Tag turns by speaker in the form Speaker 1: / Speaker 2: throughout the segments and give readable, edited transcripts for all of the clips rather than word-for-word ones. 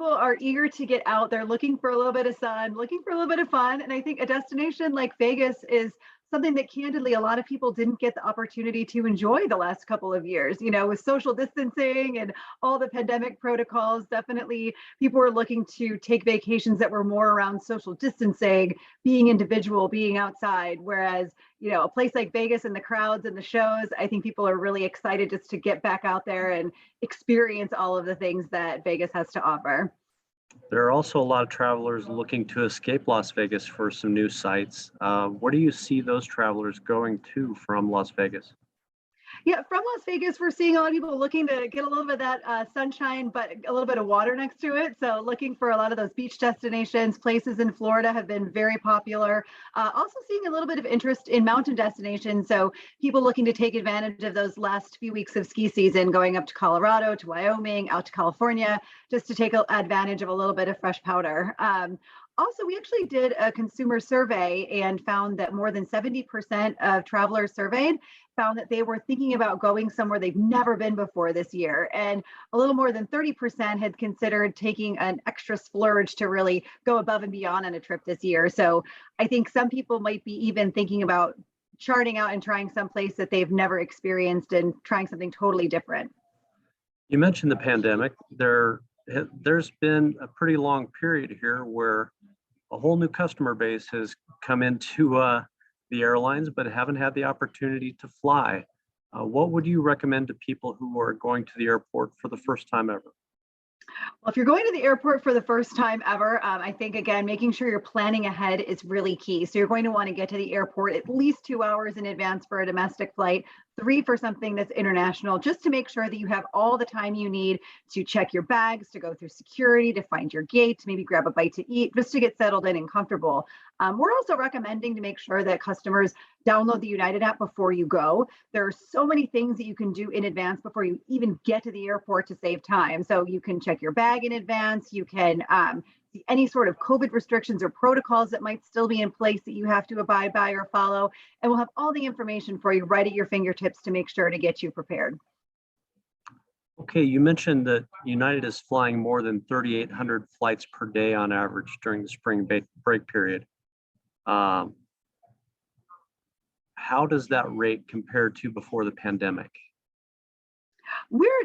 Speaker 1: people are eager to get out. They're looking for a little bit of sun, looking for a little bit of fun. And I think a destination like Vegas is something that candidly a lot of people didn't get the opportunity to enjoy the last couple of years, with social distancing and all the pandemic protocols. Definitely people were looking to take vacations that were more around social distancing, being individual, being outside. Whereas, a place like Vegas and the crowds and the shows, I think people are really excited just to get back out there and experience all of the things that Vegas has to offer.
Speaker 2: There are also a lot of travelers looking to escape Las Vegas for some new sights. Where do you see those travelers going to from Las Vegas?
Speaker 1: Yeah, from Las Vegas, we're seeing a lot of people looking to get a little bit of that sunshine, but a little bit of water next to it. So, looking for a lot of those beach destinations. Places in Florida have been very popular. Also, seeing a little bit of interest in mountain destinations. So, people looking to take advantage of those last few weeks of ski season, going up to Colorado, to Wyoming, out to California, just to take advantage of a little bit of fresh powder. Also, we actually did a consumer survey and found that more than 70% of travelers surveyed found that they were thinking about going somewhere they've never been before this year. And a little more than 30% had considered taking an extra splurge to really go above and beyond on a trip this year. So I think some people might be even thinking about charting out and trying some place that they've never experienced and trying something totally different.
Speaker 2: You mentioned the pandemic. There's been a pretty long period here where a whole new customer base has come into the airlines, but haven't had the opportunity to fly. What would you recommend to people who are going to the airport for the first time ever?
Speaker 1: Well, if you're going to the airport for the first time ever, I think, again, making sure you're planning ahead is really key. So you're going to want to get to the airport at least 2 hours in advance for a domestic flight, 3 for something that's international, just to make sure that you have all the time you need to check your bags, to go through security, to find your gate, to maybe grab a bite to eat, just to get settled in and comfortable. We're also recommending to make sure that customers download the United app before you go. There are so many things that you can do in advance before you even get to the airport to save time. So you can check your bag in advance. You can see any sort of COVID restrictions or protocols that might still be in place that you have to abide by or follow. And we'll have all the information for you right at your fingertips to make sure to get you prepared.
Speaker 2: Okay, you mentioned that United is flying more than 3,800 flights per day on average during the spring break period. How does that rate compare to before the pandemic?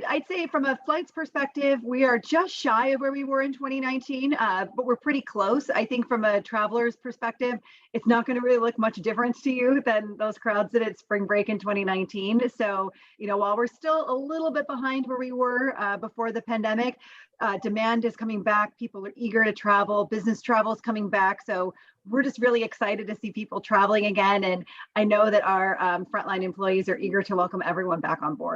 Speaker 1: I'd say from a flights perspective, we are just shy of where we were in 2019, but we're pretty close. I think from a traveler's perspective, it's not going to really look much difference to you than those crowds that at spring break in 2019. So, while we're still a little bit behind where we were before the pandemic, demand is coming back. People are eager to travel. Business travel is coming back. So we're just really excited to see people traveling again. And I know that our frontline employees are eager to welcome everyone back on board.